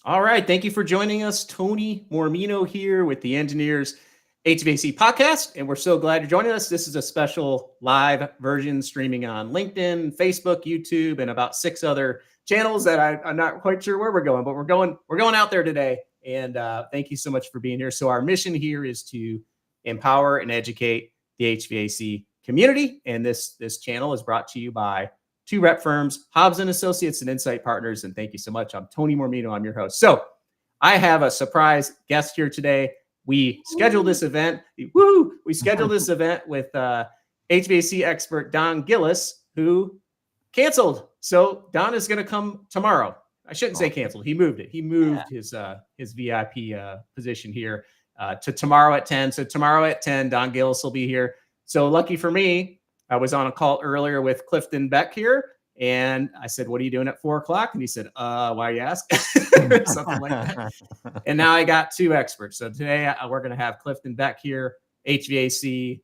All right. Thank you for joining us. Tony Mormino here with the Engineers HVAC Podcast. And we're so glad you're joining us. This is a special live version streaming on LinkedIn, Facebook, YouTube, and about 6 other channels that I'm not quite sure where we're going, but we're going out there today. And thank you so much for being here. So our mission here is to empower and educate the HVAC community. And this channel is brought to you by 2 rep firms, Hobbs and Associates and Insight Partners. And thank you so much. I'm Tony Mormino. I'm your host. So I have a surprise guest here today. We scheduled this event. We scheduled this event with HVAC expert Don Gillis, who canceled. So Don is going to come tomorrow. I shouldn't say canceled. He moved it. He moved his VIP position here to tomorrow at 10. So tomorrow at 10, Don Gillis will be here. So lucky for me, I was on a call earlier with Clifton Beck here, and I said, "What are you doing at 4:00?" And he said, "Why you ask?" Something like that. And now I got 2 experts. So today we're going to have Clifton Beck here, HVAC,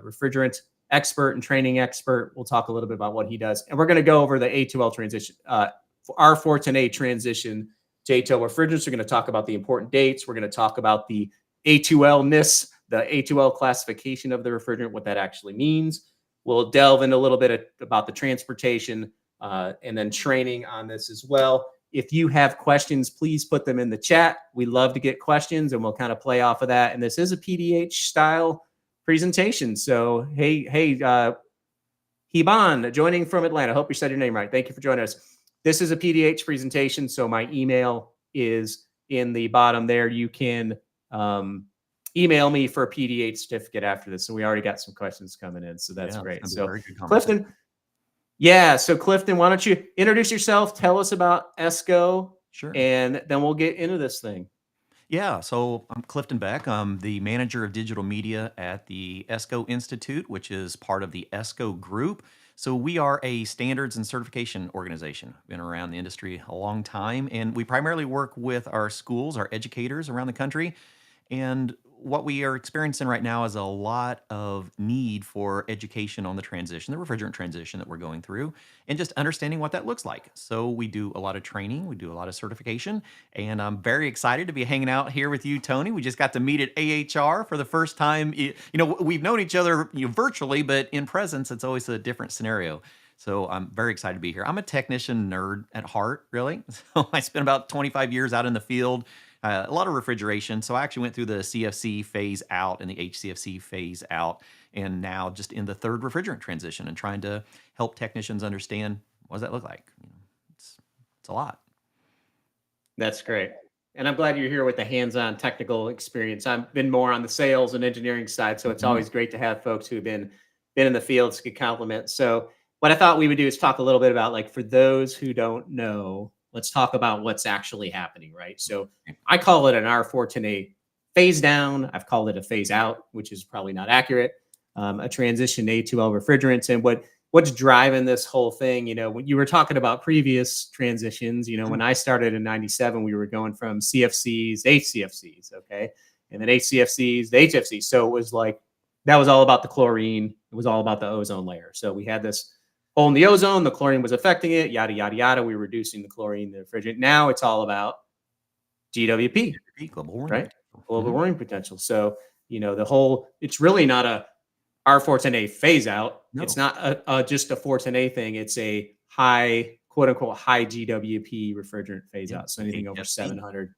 refrigerant expert and training expert. We'll talk a little bit about what he does, and we're going to go over the A2L transition, R410A transition to A2L refrigerants. We're going to talk about the important dates. We're going to talk about the A2L-ness, the A2L classification of the refrigerant, what that actually means. We'll delve in a little bit about the transportation and then training on this as well. If you have questions, please put them in the chat. We love to get questions, and we'll kind of play off of that. And this is a PDH style presentation. So, hey, Hiban, joining from Atlanta. Hope you said your name right. Thank you for joining us. This is a PDH presentation, so my email is in the bottom there. You can email me for a PDH certificate after this. So we already got some questions coming in. So that's great. So Clifton, so Clifton, why don't you introduce yourself? Tell us about ESCO. Sure. And then we'll get into this thing. Yeah, so I'm Clifton Beck. I'm the manager of digital media at the ESCO Institute, which is part of the ESCO group. So we are a standards and certification organization. Been around the industry a long time, and we primarily work with our schools, our educators around the country. And what we are experiencing right now is a lot of need for education on the transition, the refrigerant transition that we're going through, and just understanding what that looks like. So we do a lot of training, we do a lot of certification, and I'm very excited to be hanging out here with you, Tony. We just got to meet at AHR for the first time. We've known each other virtually, but in presence, it's always a different scenario. So I'm very excited to be here. I'm a technician nerd at heart, really. So I spent about 25 years out in the field, a lot of refrigeration. So I actually went through the CFC phase out and the HCFC phase out, and now just in the 3rd refrigerant transition and trying to help technicians understand what does that look like. It's a lot. That's great. And I'm glad you're here with the hands-on technical experience. I've been more on the sales and engineering side, so it's always great to have folks who've been in the field. It's a good compliment. So what I thought we would do is talk a little bit about, like, for those who don't know, let's talk about what's actually happening, right? So I call it an R410A phase down. I've called it a phase out, which is probably not accurate. A transition to A2L refrigerants. And what's driving this whole thing, when you were talking about previous transitions, when I started in 97, we were going from CFCs to HCFCs, okay? And then HCFCs to HFCs. So it was like, that was all about the chlorine. It was all about the ozone layer. So we had this hole in the ozone, the chlorine was affecting it, yada, yada, yada. We were reducing the chlorine, the refrigerant. Now it's all about GWP, global warming, right? Global warming potential. So, it's really not a R410A phase out. No. It's not just a 410A thing. It's a high, quote unquote, high GWP refrigerant phase out. So anything over 700.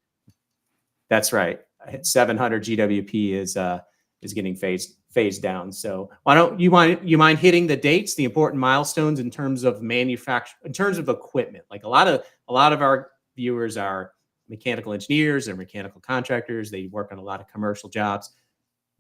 That's right. 700 GWP is getting phased down. So why don't you mind hitting the dates, the important milestones in terms of manufacture, in terms of equipment? Like a lot of our viewers are mechanical engineers and mechanical contractors. They work on a lot of commercial jobs.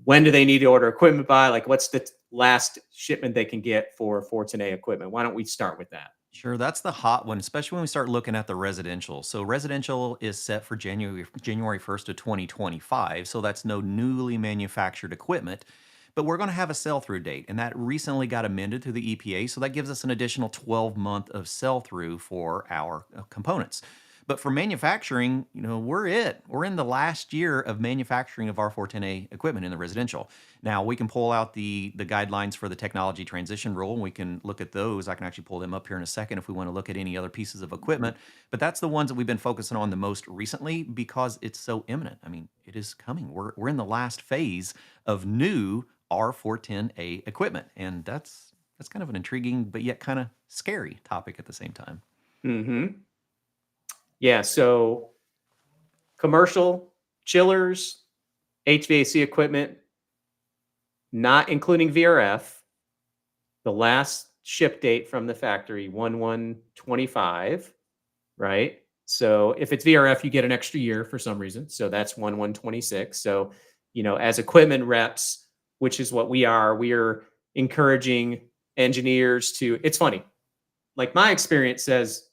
When do they need to order equipment by? Like, what's the last shipment they can get for 410A equipment? Why don't we start with that? Sure, that's the hot one, especially when we start looking at the residential. So residential is set for January 1st of 2025. So that's no newly manufactured equipment. But we're going to have a sell-through date, and that recently got amended through the EPA. So that gives us an additional 12-month of sell-through for our components. But for manufacturing, we're in the last year of manufacturing of R410A equipment in the residential. Now we can pull out the guidelines for the technology transition rule, and we can look at those. I can actually pull them up here in a second if we want to look at any other pieces of equipment. But that's the ones that we've been focusing on the most recently because it's so imminent. I mean, it is coming. We're in the last phase of new R410A equipment, and that's kind of an intriguing but yet kind of scary topic at the same time. Mm-hmm. Yeah. So commercial chillers, HVAC equipment, not including VRF, the last ship date from the factory, 1/1/25, right? So if it's VRF, you get an extra year for some reason. So that's 1/1/26. So, as equipment reps, which is what we are encouraging engineers to, it's funny. Like my experience says,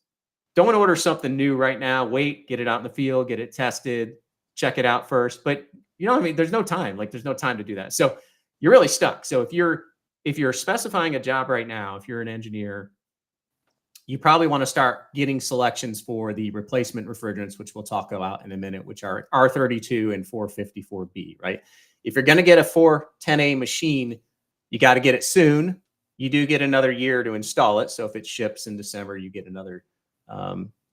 don't order something new right now. Wait, get it out in the field, get it tested, check it out first. But you know what I mean? There's no time. Like there's no time to do that. So you're really stuck. So if you're specifying a job right now, if you're an engineer, you probably want to start getting selections for the replacement refrigerants, which we'll talk about in a minute, which are R-32 and 454B, right? If you're going to get a 410A machine, you got to get it soon. You do get another year to install it. So if it ships in December, you get another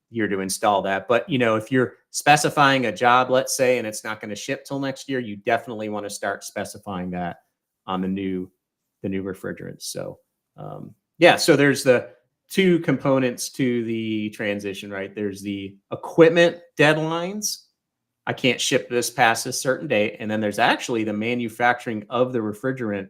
year to install that. But, if you're specifying a job, let's say, and it's not going to ship till next year, you definitely want to start specifying that on the new refrigerants. So, so there's the two components to the transition, right? There's the equipment deadlines. I can't ship this past a certain date. And then there's actually the manufacturing of the refrigerant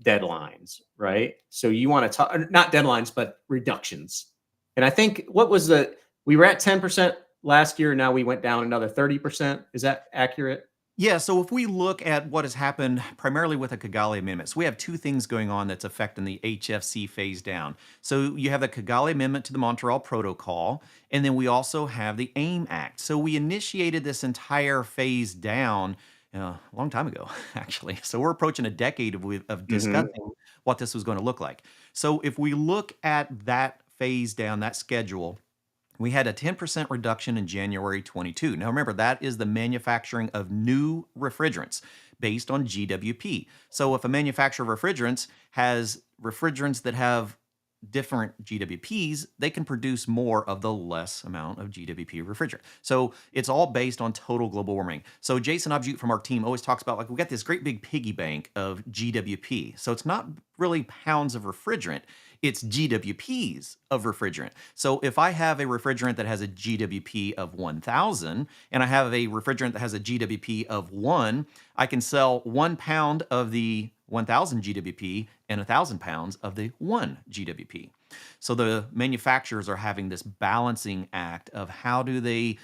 deadlines, right? So you want to talk, not deadlines, but reductions. And I think we were at 10% last year. Now we went down another 30%. Is that accurate? Yeah, so if we look at what has happened primarily with the Kigali Amendment, so we have two things going on that's affecting the HFC phase down. So you have the Kigali Amendment to the Montreal Protocol, and then we also have the AIM Act. So we initiated this entire phase down a long time ago, actually. So we're approaching a decade of discussing what this was going to look like. So if we look at that phase down, that schedule, we had a 10% reduction in January 22. Now remember, that is the manufacturing of new refrigerants based on GWP. So if a manufacturer of refrigerants has refrigerants that have different GWPs, they can produce more of the less amount of GWP refrigerant. So it's all based on total global warming. So Jason Objute from our team always talks about, like, we got this great big piggy bank of GWP. So it's not really pounds of refrigerant, it's GWPs of refrigerant. So if I have a refrigerant that has a GWP of 1,000 and I have a refrigerant that has a GWP of 1, I can sell 1 pound of the 1,000 GWP and 1,000 pounds of the 1 GWP. So the manufacturers are having this balancing act of how do they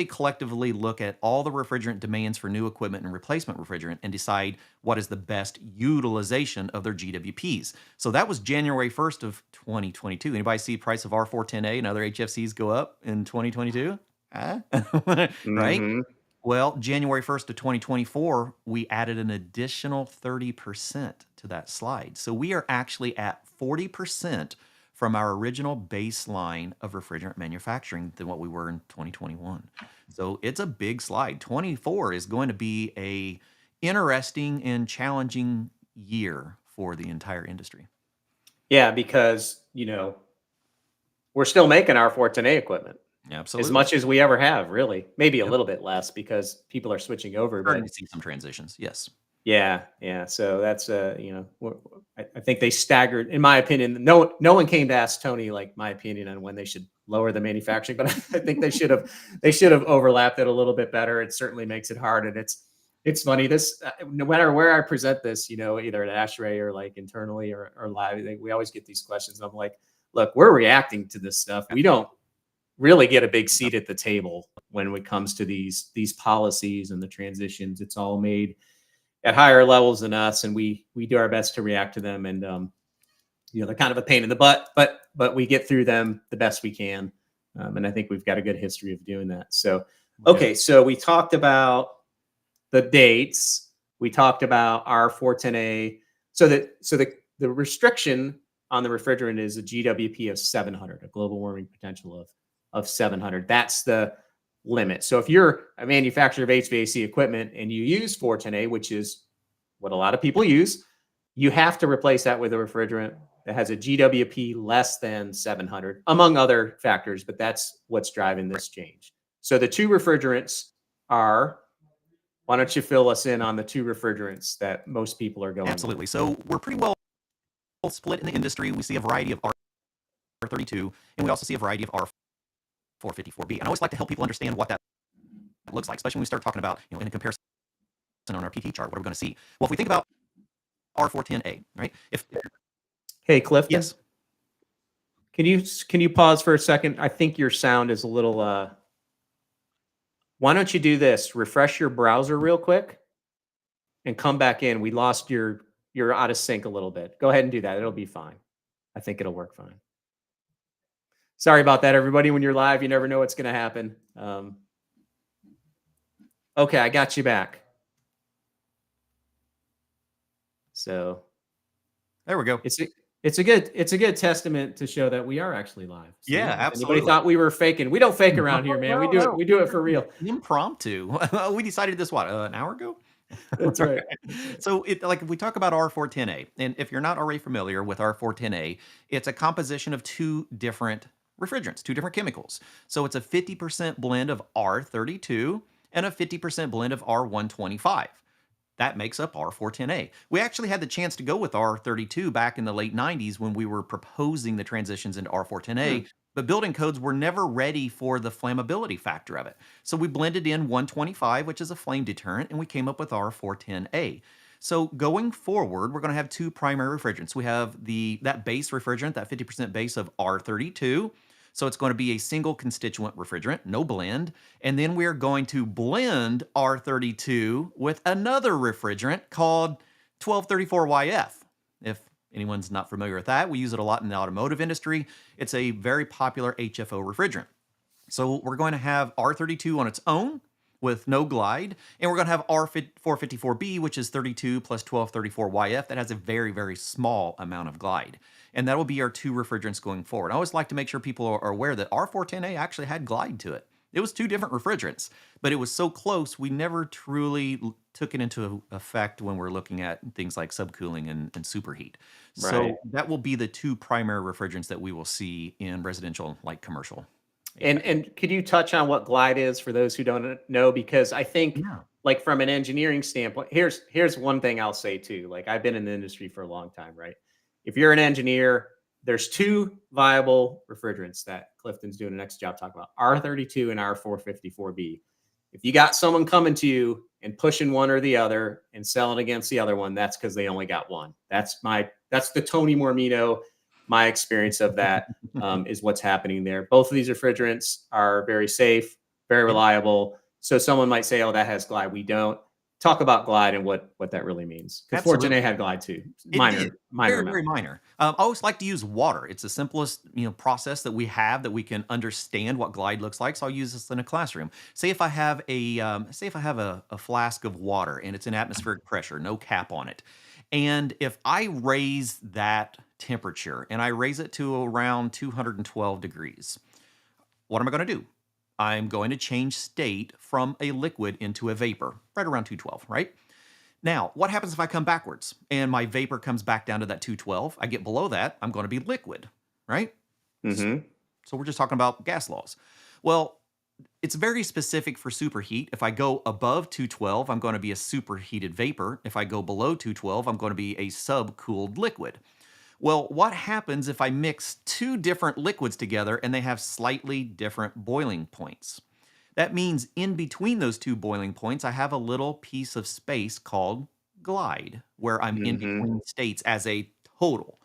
collectively look at all the refrigerant demands for new equipment and replacement refrigerant and decide what is the best utilization of their GWPs. So that was January 1st of 2022. Anybody see price of R410A and other HFCs go up in 2022? Right? Well, January 1st of 2024, we added an additional 30% to that slide. So we are actually at 40% from our original baseline of refrigerant manufacturing than what we were in 2021. So it's a big slide. 24 is going to be a interesting and challenging year for the entire industry. Yeah, because, we're still making our R410A equipment. Absolutely. As much as we ever have, really. Maybe a little bit less because people are switching over. Starting to see some transitions, yes. Yeah. So that's I think they staggered. In my opinion, no one came to ask Tony like my opinion on when they should lower the manufacturing, but I think they should have overlapped it a little bit better. It certainly makes it hard, and it's funny. This no matter where I present this, either at ASHRAE or like internally or live, we always get these questions. I'm like, look, we're reacting to this stuff. We don't really get a big seat at the table when it comes to these policies and the transitions. It's all made at higher levels than us, and we do our best to react to them. And they're kind of a pain in the butt, but we get through them the best we can. And I think we've got a good history of doing that. So okay, so we talked about the dates. We talked about R410A. So the restriction on the refrigerant is a GWP of 700, a global warming potential of of 700. That's the limit. So if you're a manufacturer of HVAC equipment and you use 410A, which is what a lot of people use, you have to replace that with a refrigerant that has a GWP less than 700, among other factors, but that's what's driving this change. So the two refrigerants are, why don't you fill us in on the two refrigerants that most people are going with? Absolutely. So we're pretty well split in the industry. We see a variety of R-32, and we also see a variety of R454B. And I always like to help people understand what that looks like, especially when we start talking about, in a comparison on our PT chart, what are we going to see? Well, if we think about R410A, right? Hey, Clifton. Yes. Can you pause for a second? I think your sound is a little why don't you do this? Refresh your browser real quick and come back in. We lost you're out of sync a little bit. Go ahead and do that. It'll be fine. I think it'll work fine. Sorry about that, everybody. When you're live, you never know what's going to happen. Okay, I got you back. So there we go. It's a good testament to show that we are actually live. So yeah, absolutely. Anybody thought we were faking? We don't fake around here, man. We do it for real. Impromptu. We decided this an hour ago? That's right. So if we talk about R410A, and if you're not already familiar with R410A, it's a composition of two different refrigerants, two different chemicals. So it's a 50% blend of R32 and a 50% blend of R125. That makes up R410A. We actually had the chance to go with R32 back in the late 90s when we were proposing the transitions into R410A, but building codes were never ready for the flammability factor of it. So we blended in 125, which is a flame deterrent, and we came up with R410A. So going forward, we're going to have two primary refrigerants. We have that base refrigerant, that 50% base of R32. So it's going to be a single constituent refrigerant, no blend. And then we're going to blend R32 with another refrigerant called 1234YF. If anyone's not familiar with that, we use it a lot in the automotive industry. It's a very popular HFO refrigerant. So we're going to have R32 on its own with no glide, and we're going to have R454B, which is 32 plus 1234YF, that has a very, very small amount of glide. And that will be our two refrigerants going forward. I always like to make sure people are aware that R410A actually had glide to it. It was two different refrigerants, but it was so close, we never truly took it into effect when we're looking at things like subcooling and superheat. Right. So that will be the two primary refrigerants that we will see in residential, like commercial. And could you touch on what glide is for those who don't know? Because I think like from an engineering standpoint, here's one thing I'll say too. Like I've been in the industry for a long time, right? If you're an engineer, there's two viable refrigerants that Clifton's doing the next job talking about, R32 and R454B. If you got someone coming to you and pushing one or the other and selling against the other one, that's because they only got one. That's the Tony Mormino. My experience of that is what's happening there. Both of these refrigerants are very safe, very reliable. So someone might say, oh, that has glide. We don't. Talk about glide and what that really means. Because 410A had glide too. Minor very minor. I always like to use water. It's the simplest process that we have that we can understand what glide looks like. So I'll use this in a classroom. Say if I have a flask of water and it's in atmospheric pressure, no cap on it. And if I raise that temperature and I raise it to around 212 degrees, what am I going to do? I'm going to change state from a liquid into a vapor, right around 212, right? Now, what happens if I come backwards and my vapor comes back down to that 212? I get below that, I'm going to be liquid, right? Mm-hmm. So we're just talking about gas laws. Well, it's very specific for superheat. If I go above 212, I'm going to be a superheated vapor. If I go below 212, I'm going to be a subcooled liquid. Well, what happens if I mix two different liquids together and they have slightly different boiling points? That means in between those two boiling points, I have a little piece of space called glide, where I'm in between states as a total.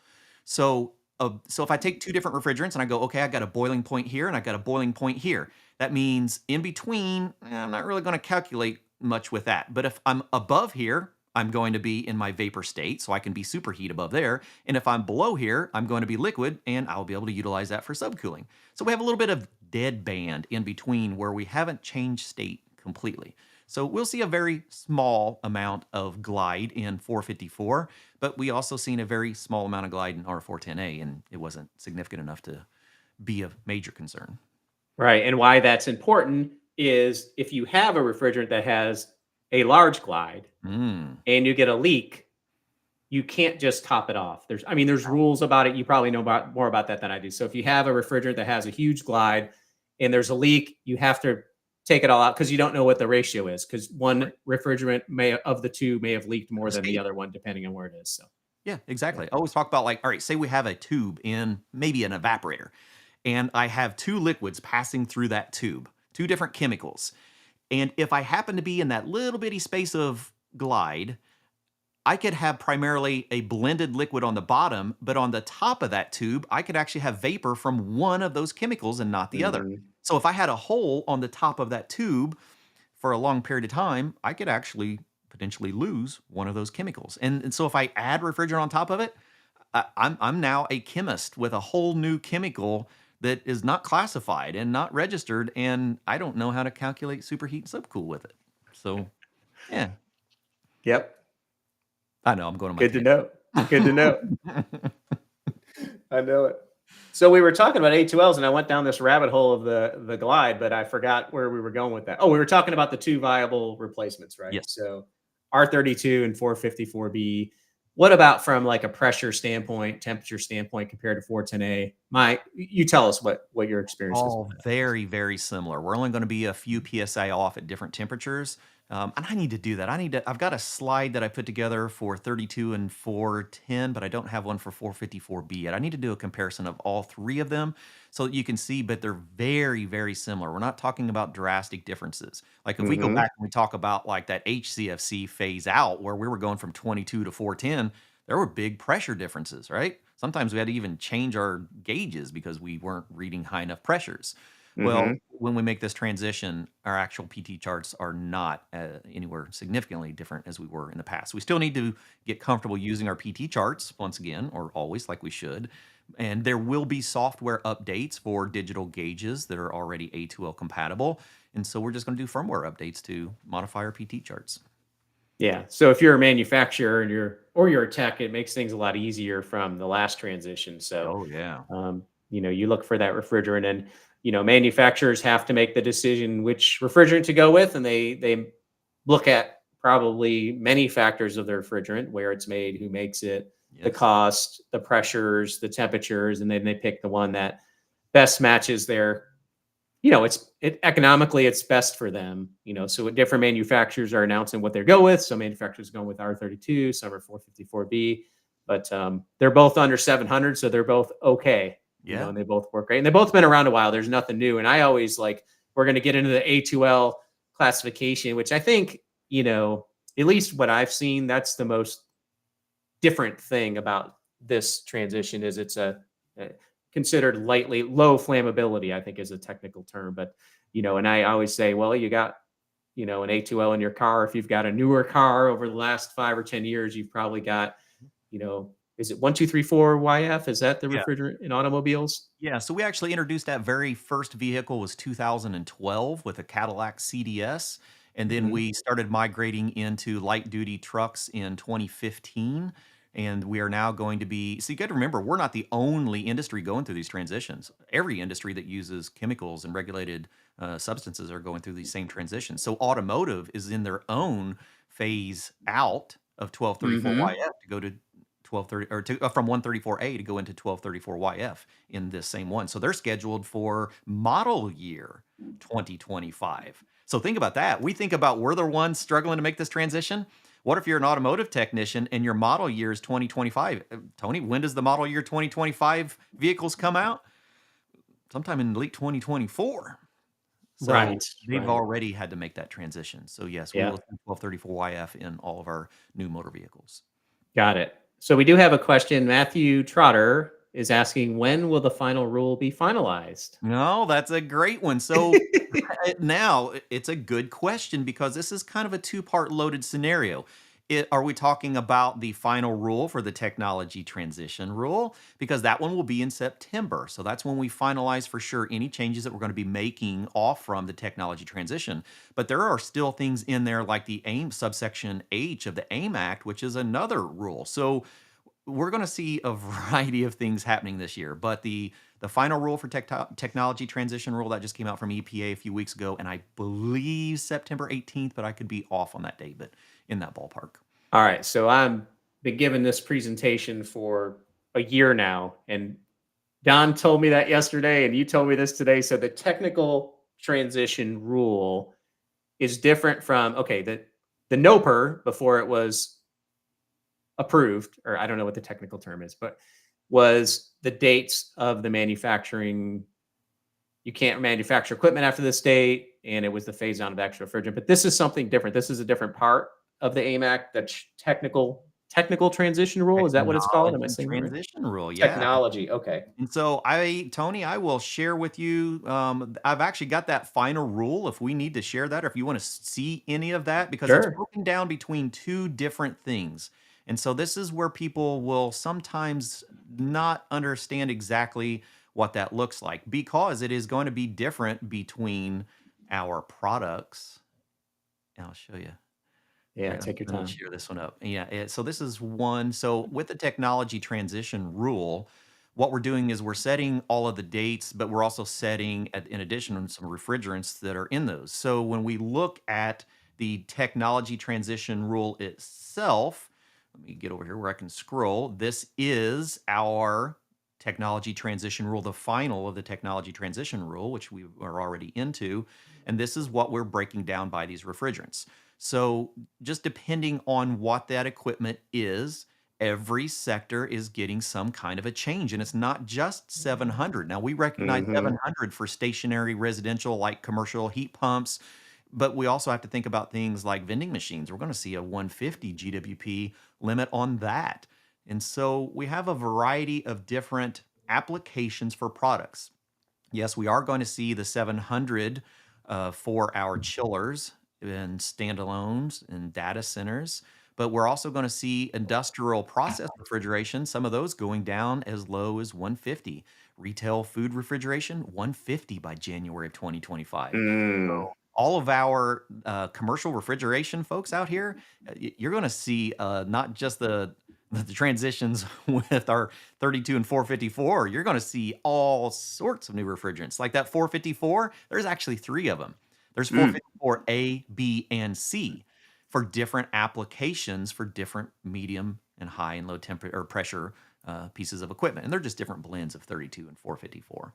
So if I take two different refrigerants and I go, okay, I got a boiling point here and I got a boiling point here. That means in between, I'm not really going to calculate much with that. But if I'm above here, I'm going to be in my vapor state, so I can be superheat above there. And if I'm below here, I'm going to be liquid, and I'll be able to utilize that for subcooling. So we have a little bit of dead band in between where we haven't changed state completely. So we'll see a very small amount of glide in 454, but we also seen a very small amount of glide in R410A, and it wasn't significant enough to be a major concern. Right. And why that's important is if you have a refrigerant that has a large glide Mm. and you get a leak, you can't just top it off. There's rules about it. You probably know more about that than I do. So if you have a refrigerant that has a huge glide and there's a leak, you have to take it all out because you don't know what the ratio is. Because one Right. refrigerant of the two may have leaked more than the Escape. other one, depending on where it is. So Yeah, yeah. exactly. I always talk about like, all right, say we have a tube in maybe an evaporator, and I have two liquids passing through that tube, two different chemicals. And if I happen to be in that little bitty space of glide, I could have primarily a blended liquid on the bottom, but on the top of that tube, I could actually have vapor from one of those chemicals and not the other. Mhm. So if I had a hole on the top of that tube for a long period of time, I could actually potentially lose one of those chemicals. And so if I add refrigerant on top of it, I'm now a chemist with a whole new chemical that is not classified and not registered, and I don't know how to calculate superheat and subcool with it. So yeah, Yep. I know I'm going on my Good to know. Good to know. tangent. I know it. So we were talking about A2Ls, and I went down this rabbit hole of the glide, but I forgot where we were going with that. Oh, we were talking about the two viable replacements, right? Yes. So R32 and 454B. What about from like a pressure standpoint, temperature standpoint compared to 410A? You tell us what your experience is with All that. very, very similar. We're only going to be a few PSI off at different temperatures. And I need to do that. I've got a slide that I put together for 32 and 410, but I don't have one for 454B yet. I need to do a comparison of all three of them so that you can see, but they're very, very similar. We're not talking about drastic differences. Like if we go Hmm. back and we talk about like that HCFC phase out where we were going from 22 to 410, there were big pressure differences, right? Sometimes we had to even change our gauges because we weren't reading high enough pressures. Well, Hmm. when we make this transition, our actual PT charts are not anywhere significantly different as we were in the past. We still need to get comfortable using our PT charts once again, or always like we should. And there will be software updates for digital gauges that are already A2L compatible. And so we're just going to do firmware updates to modify our PT charts. Yeah. So if you're a manufacturer and you're a tech, it makes things a lot easier from the last transition. So Oh, yeah. you look for that refrigerant, and manufacturers have to make the decision which refrigerant to go with, and they look at probably many factors of the refrigerant, where it's made, who makes it, the Yes. cost, the pressures, the temperatures, and then they pick the one that best matches their, economically it's best for them. So what different manufacturers are announcing what they go with. Some manufacturers going with R32, some are 454B, but they're both under 700, so they're both okay. Yeah. And they both work great, and they've both been around a while. There's nothing new, and I always like, we're going to get into the A2L classification, which I think, at least what I've seen, that's the most different thing about this transition is it's a considered lightly low flammability, I think is a technical term. But, and I always say, well, you got, an A2L in your car. If you've got a newer car over the last 5 or 10 years, you've probably got, is it 1234 YF? Is that the Yeah. refrigerant in automobiles? Yeah, so we actually introduced that very first vehicle was 2012 with a Cadillac CDS, and then Hmm. we started migrating into light duty trucks in 2015, and we are now going to be so you got to remember, we're not the only industry going through these transitions. Every industry that uses chemicals and regulated substances are going through these same transitions. So automotive is in their own phase out of 1234 Hmm. YF to go to 1230 or from 134A to go into 1234 YF in this same one. So they're scheduled for model year 2025. So think about that. We think about we're the ones struggling to make this transition. What if you're an automotive technician and your model year is 2025? Tony, when does the model year 2025 vehicles come out? Sometime in late 2024. So Right. they've Right. already had to make that transition. So yes, we Yeah. will see 1234 YF in all of our new motor vehicles. Got it. So we do have a question. Matthew Trotter is asking, when will the final rule be finalized? No, that's a great one. So now it's a good question because this is kind of a two-part loaded scenario. Are we talking about the final rule for the technology transition rule? Because that one will be in September. So that's when we finalize for sure any changes that we're going to be making off from the technology transition. But there are still things in there like the AIM subsection H of the AIM Act, which is another rule. So we're going to see a variety of things happening this year, but The final rule for technology transition rule that just came out from EPA a few weeks ago, and I believe September 18th, but I could be off on that date, but in that ballpark. All right. So I'm been giving this presentation for a year now, and Don told me that yesterday, and you told me this today. So the technical transition rule is different from the NOPR before it was approved, or I don't know what the technical term is, but was the dates of the manufacturing. You can't manufacture equipment after this date, and it was the phase down of extra refrigerant. But this is something different. This is a different part of the AIM Act, the technical transition rule. Is that what it's called? Am I Technology saying that right? transition rule, yeah. Technology. Okay. And so Tony, I will share with you. I've actually got that final rule if we need to share that or if you want to see any of that, because it's Sure. broken down between two different things. And so this is where people will sometimes not understand exactly what that looks like because it is going to be different between our products. And I'll show you. Yeah. Right, Take your let me time. share this one up. Yeah, so this is one. So with the technology transition rule, what we're doing is we're setting all of the dates, but we're also setting, in addition, some refrigerants that are in those. So when we look at the technology transition rule itself, let me get over here where I can scroll. This is our technology transition rule, the final of the technology transition rule, which we are already into. And this is what we're breaking down by these refrigerants. So just depending on what that equipment is, every sector is getting some kind of a change. And it's not just 700. Now, we recognize Mm-hmm. 700 for stationary residential, like commercial heat pumps, but we also have to think about things like vending machines. We're going to see a 150 GWP limit on that. And so we have a variety of different applications for products. Yes, we are going to see the 700 for our chillers and standalones and data centers, but we're also going to see industrial process refrigeration, some of those going down as low as 150. Retail food refrigeration, 150 by January of 2025. Mm. So all of our commercial refrigeration folks out here, you're going to see not just the transitions with our 32 and 454, you're going to see all sorts of new refrigerants. Like that 454, there's actually three of them. There's 454A, B, and C for different applications for different medium and high and low temperature or pressure pieces of equipment. And they're just different blends of 32 and 454.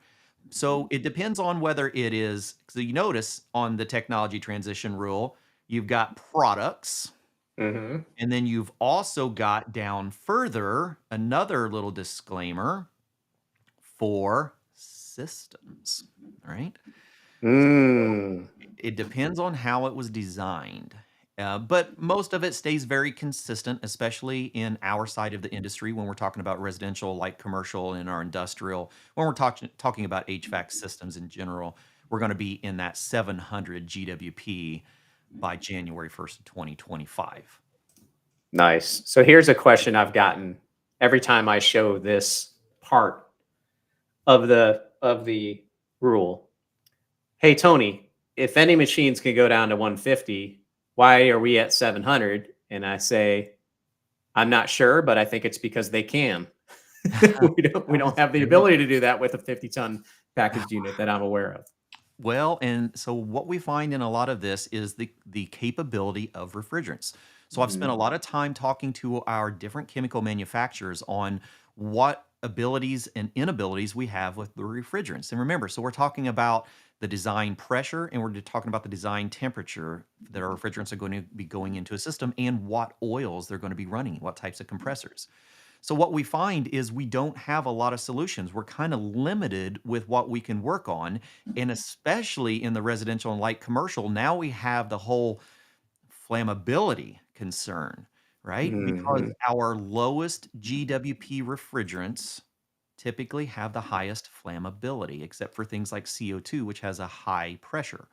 So it depends on whether it is, so you notice on the technology transition rule, you've got products, Mm-hmm. and then you've also got down further another little disclaimer for systems, all right? Mm. It depends on how it was designed. But most of it stays very consistent, especially in our side of the industry when we're talking about residential, light commercial, and our industrial. When we're talking about HVAC systems in general, we're going to be in that 700 GWP by January 1st of 2025. Nice. So here's a question I've gotten every time I show this part of the rule. Hey Tony, if any machines can go down to 150, why are we at 700? And I say, I'm not sure, but I think it's because they can. we don't have the ability to do that with a 50-ton packaged unit that I'm aware of. Well, and so what we find in a lot of this is the capability of refrigerants. So I've spent a Mhm. lot of time talking to our different chemical manufacturers on what abilities and inabilities we have with the refrigerants. And remember, so we're talking about the design pressure and we're talking about the design temperature that our refrigerants are going to be going into a system and what oils they're going to be running, what types of compressors. So what we find is we don't have a lot of solutions. We're kind of limited with what we can work on. And especially in the residential and light commercial, now we have the whole flammability concern, right? Because Mhm. our lowest GWP refrigerants typically have the highest flammability, except for things like CO2, which has a high pressure.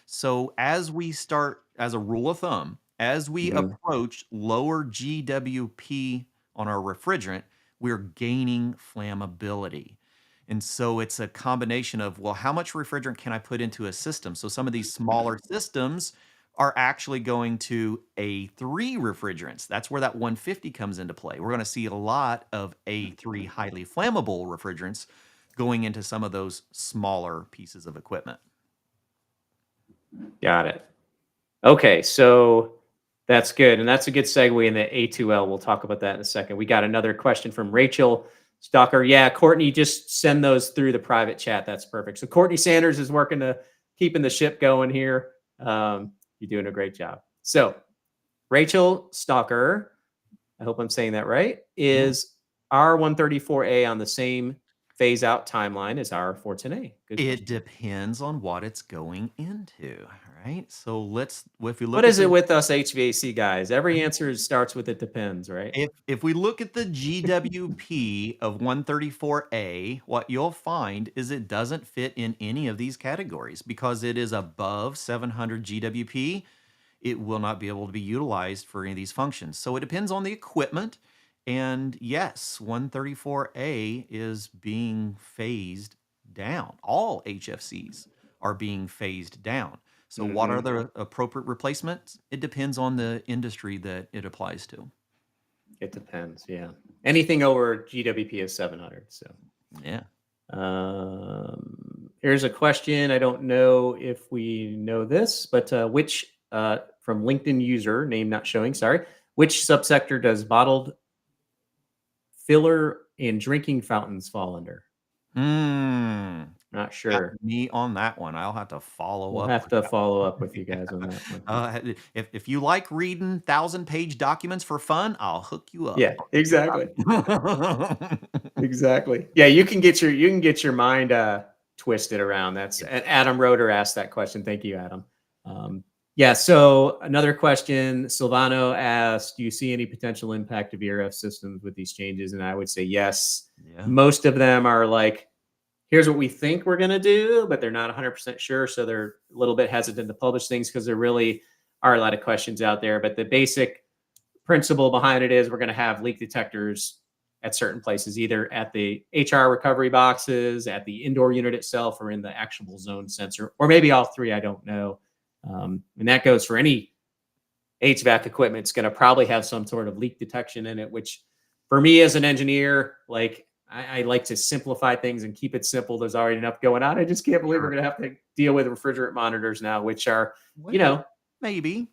So as we start, as a rule of thumb, as we Mhm. approach lower GWP on our refrigerant, we're gaining flammability. And so it's a combination of, well, how much refrigerant can I put into a system? So some of these smaller systems are actually going to A3 refrigerants. That's where that 150 comes into play. We're going to see a lot of A3 highly flammable refrigerants going into some of those smaller pieces of equipment. Got it. Okay, so that's good. And that's a good segue in the A2L. We'll talk about that in a second. We got another question from Rachel Stalker. Yeah, Courtney, just send those through the private chat. That's perfect. So Courtney Sanders is working to keeping the ship going here. You're doing a great job. So Rachel Stalker, I hope I'm saying that right, is R134A on the same phase out timeline as R410A? Good It question. depends on what it's going into, right? So if we look What at is it with us HVAC guys? Every answer starts with it depends, right? if we look at the GWP of 134A, what you'll find is it doesn't fit in any of these categories because it is above 700 GWP. It will not be able to be utilized for any of these functions. So it depends on the equipment. And yes, 134A is being phased down. All HFCs are being phased down. So what are the appropriate replacements? It depends on the industry that it applies to. It depends. Yeah. Anything over GWP is 700. So, Yeah. Here's a question. I don't know if we know this, but which from LinkedIn user name not showing, sorry, which subsector does bottled filler and drinking fountains fall under? Not Got sure. me on that one. I'll have to follow We'll up have with to that follow one. up with you guys on that one. If you like reading 1,000-page documents for fun, I'll hook you up. Yeah, exactly. Exactly. Yeah, you can get your mind twisted around. That's and Adam Roeder asked that question. Thank you, Adam. Yeah. So another question, Silvano asked, "Do you see any potential impact of ERF systems with these changes?" And I would say yes. Yeah. Most of them are like, "Here's what we think we're going to do," but they're not 100% sure, so they're a little bit hesitant to publish things because there really are a lot of questions out there. But the basic principle behind it is we're going to have leak detectors at certain places, either at the HR recovery boxes, at the indoor unit itself, or in the actual zone sensor, or maybe all three. I don't know. And that goes for any HVAC equipment. It's going to probably have some sort of leak detection in it, which for me as an engineer, like I like to simplify things and keep it simple. There's already enough going on. I just can't believe we're going to have to deal with refrigerant monitors now, which are, Well, maybe.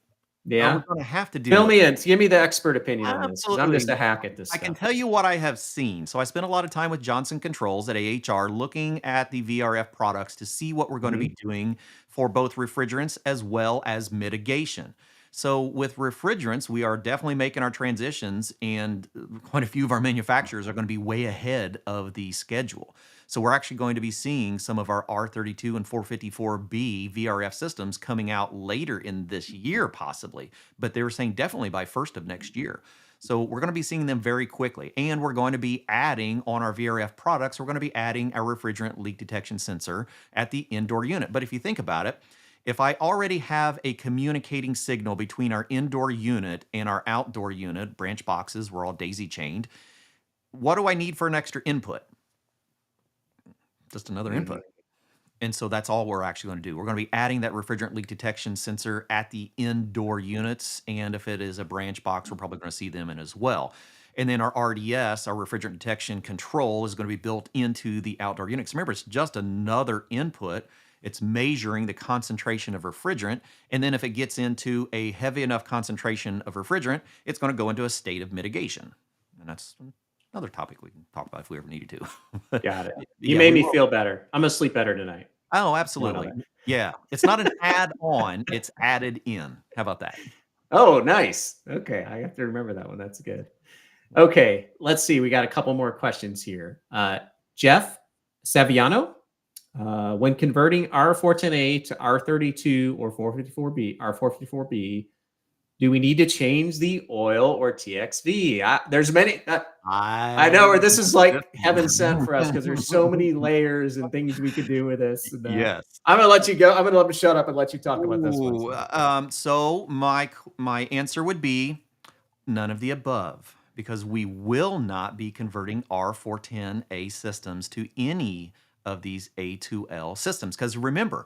Are we yeah. going to have to deal Fill with me in. Give me the expert opinion on this because I'm just Absolutely. a hack at this I can stuff. tell you what I have seen. So I spent a lot of time with Johnson Controls at AHR looking at the VRF products to see what we're going to be doing for both refrigerants as well as mitigation. So with refrigerants, we are definitely making our transitions, and quite a few of our manufacturers are going to be way ahead of the schedule. So we're actually going to be seeing some of our R-32 and 454B VRF systems coming out later in this year, possibly. But they were saying definitely by first of next year. So we're going to be seeing them very quickly. And we're going to be adding on our VRF products, we're going to be adding our refrigerant leak detection sensor at the indoor unit. But if you think about it, if I already have a communicating signal between our indoor unit and our outdoor unit, branch boxes, we're all daisy chained, what do I need for an extra input? Just another input. And so that's all we're actually going to do. We're going to be adding that refrigerant leak detection sensor at the indoor units. And if it is a branch box, we're probably going to see them in as well. And then our RDS, our refrigerant detection control, is going to be built into the outdoor units. Remember, it's just another input. It's measuring the concentration of refrigerant. And then if it gets into a heavy enough concentration of refrigerant, it's going to go into a state of mitigation. And that's another topic we can talk about if we ever needed to. Got it. You Yeah, made we me will. feel better. I'm going to sleep better tonight. Oh, One absolutely. other. Yeah. It's not an add-on, it's added in. How about that? Oh, nice. Okay. I have to remember that one. That's good. Okay. Let's see. We got a couple more questions here. Jeff Saviano, when converting R410A to R32 or 454B, R454B, do we need to change the oil or TXV? There's many. I know, or this is like heaven sent for us because there's so many layers and things we could do with this. And, Yes. I'm gonna let you go. I'm gonna let me shut up and let you talk about this one. So my answer would be none of the above, because we will not be converting R410A systems to any of these A2L systems. Because remember,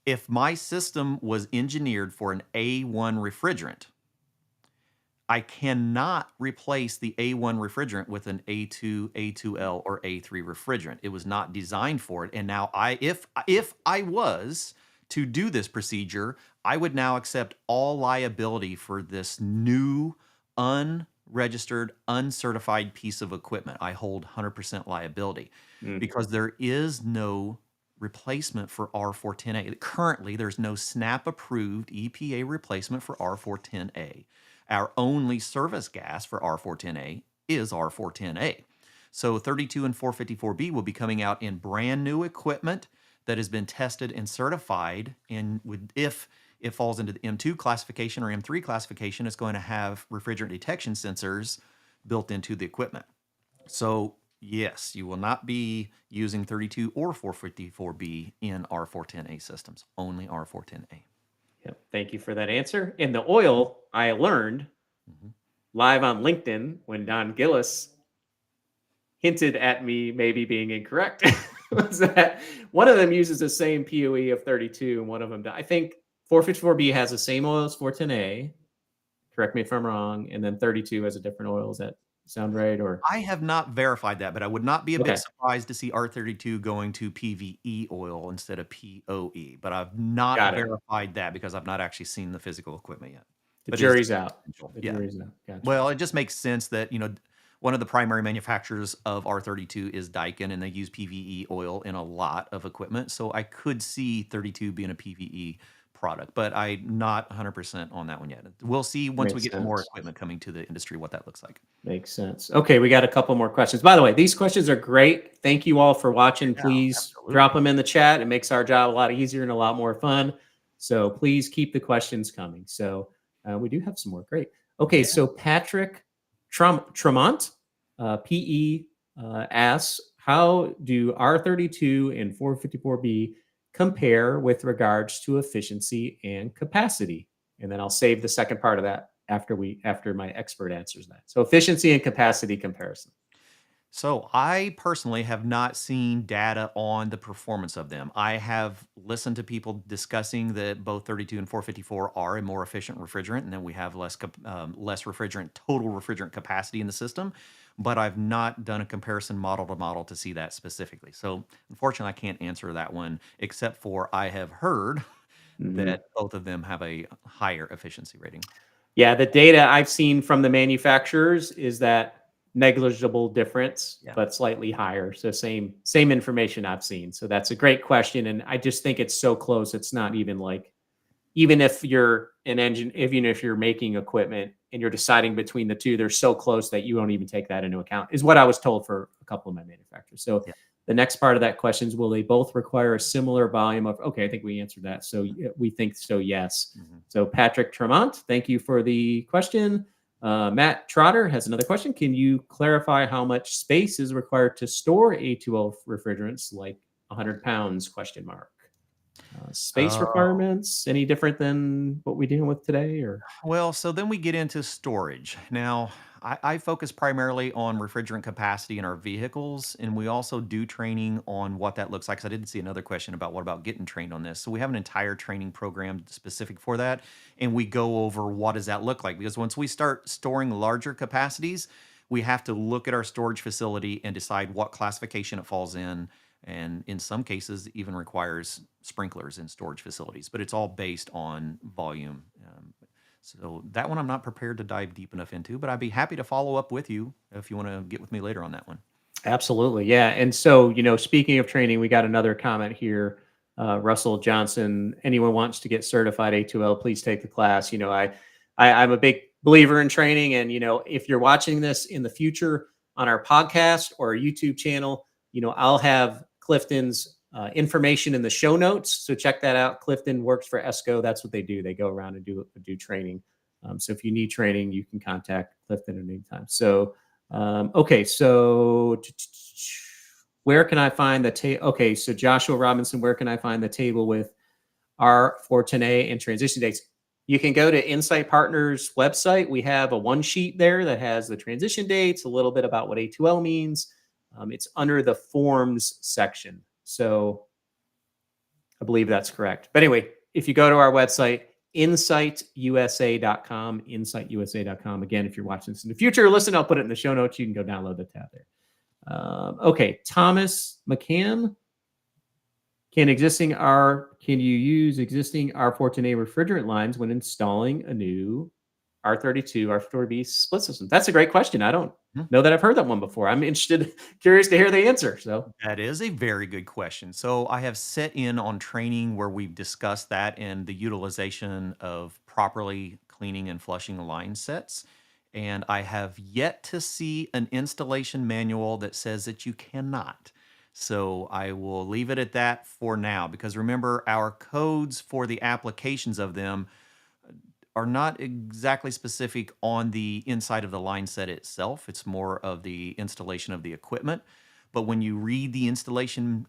if my system was engineered for an A1 refrigerant, I cannot replace the A1 refrigerant with an A2, A2L, or A3 refrigerant. It was not designed for it. And now if I was to do this procedure, I would now accept all liability for this new unregistered, uncertified piece of equipment. I hold 100% liability Mm. because there is no replacement for R410A. Currently, there's no SNAP approved EPA replacement for R410A. Our only service gas for R410A is R410A. So 32 and 454B will be coming out in brand new equipment that has been tested and certified. And if it falls into the M2 classification or M3 classification, it's going to have refrigerant detection sensors built into the equipment. So yes, you will not be using 32 or 454B in R410A systems, only R410A. Yep. Thank you for that answer. And the oil, I learned live on LinkedIn when Don Gillis hinted at me maybe being incorrect. Was that one of them uses the same POE of 32 and one of them, I think 454B has the same oil as 410A. Correct me if I'm wrong. And then 32 has a different oil. Does that sound right? Or I have not verified that, but I would not be a okay, bit surprised to see R32 going to PVE oil instead of POE. But I've not got it. verified that because I've not actually seen the physical equipment yet. The But it is jury's out. potential. The Yeah. jury's out. Gotcha. Well, it just makes sense that, one of the primary manufacturers of R32 is Daikin, and they use PVE oil in a lot of equipment. So I could see 32 being a PVE product, but I'm not 100% on that one yet. We'll see once we Makes get more sense. equipment coming to the industry what that looks like. Makes sense. Okay, we got a couple more questions. By the way, these questions are great. Thank you all for watching. Please absolutely. drop them in the chat. It makes our job a lot easier and a lot more fun. So please keep the questions coming. So we do have some more. Great. Okay, Yeah. so Patrick Tremont, PE, asks, how do R32 and 454B compare with regards to efficiency and capacity? And then I'll save the second part of that after my expert answers that. So efficiency and capacity comparison. So I personally have not seen data on the performance of them. I have listened to people discussing that both 32 and 454 are a more efficient refrigerant, and then we have less total refrigerant capacity in the system. But I've not done a comparison model to model to see that specifically. So unfortunately, I can't answer that one, except for I have heard that both of them have a higher efficiency rating. Yeah, the data I've seen from the manufacturers is that negligible difference, Yeah. but slightly higher. So same information I've seen. So that's a great question, and I just think it's so close. It's not even like, even if you're an engine, even if you're making equipment and you're deciding between the two, they're so close that you don't even take that into account, is what I was told for a couple of my manufacturers. So Yeah. the next part of that question is, will they both require a similar volume of, okay, I think we answered that. So we think so, yes. So Patrick Tremont, thank you for the question. Matt Trotter has another question. Can you clarify how much space is required to store A2L refrigerants, like 100 pounds, question mark? Space requirements, any different than what we're dealing with today? Or Well, so then we get into storage. Now, I focus primarily on refrigerant capacity in our vehicles, and we also do training on what that looks like. 'Cause I did see another question about what about getting trained on this. So we have an entire training program specific for that, and we go over what does that look like. Because once we start storing larger capacities, we have to look at our storage facility and decide what classification it falls in. And in some cases, it even requires sprinklers in storage facilities, but it's all based on volume. So that one I'm not prepared to dive deep enough into, but I'd be happy to follow up with you if you want to get with me later on that one. absolutely, yeah. And so, speaking of training, we got another comment here. Russell Johnson, anyone wants to get certified A2L, please take the class. I'm a big believer in training, and if you're watching this in the future on our podcast or our YouTube channel, I'll have Clifton's information in the show notes. So check that out. Clifton works for ESCO. That's what they do. They go around and do training. So if you need training, you can contact Clifton at any time. So, okay. So where can I find the table? Okay. So Joshua Robinson, where can I find the table with R410A and transition dates? You can go to Insight Partners website. We have a one sheet there that has the transition dates, a little bit about what A2L means. It's under the forms section. So I believe that's correct. But anyway, if you go to our website, insightsusa.com, insightUSA.com. Again, if you're watching this in the future, listen, I'll put it in the show notes. You can go download the tab there. Okay, Thomas McCann. Can you use existing R410A refrigerant lines when installing a new R32, R454B split system? That's a great question. I don't know that I've heard that one before. I'm curious to hear the answer. So That is a very good question. So I have set in on training where we've discussed that and the utilization of properly cleaning and flushing line sets. And I have yet to see an installation manual that says that you cannot. So I will leave it at that for now, because remember, our codes for the applications of them are not exactly specific on the inside of the line set itself. It's more of the installation of the equipment. But when you read the installation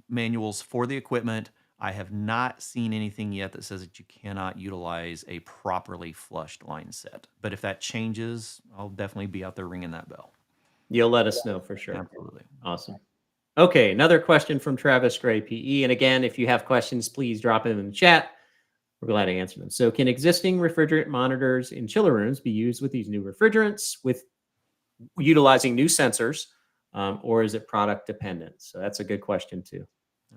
manuals for the equipment, I have not seen anything yet that says that you cannot utilize a properly flushed line set. But if that changes, I'll definitely be out there ringing that bell. You'll let us know for sure. Absolutely. Awesome. Okay, another question from Travis Gray, PE. And again, if you have questions, please drop them in the chat. We're glad to answer them. So can existing refrigerant monitors in chiller rooms be used with these new refrigerants with utilizing new sensors, or is it product dependent? So that's a good question too.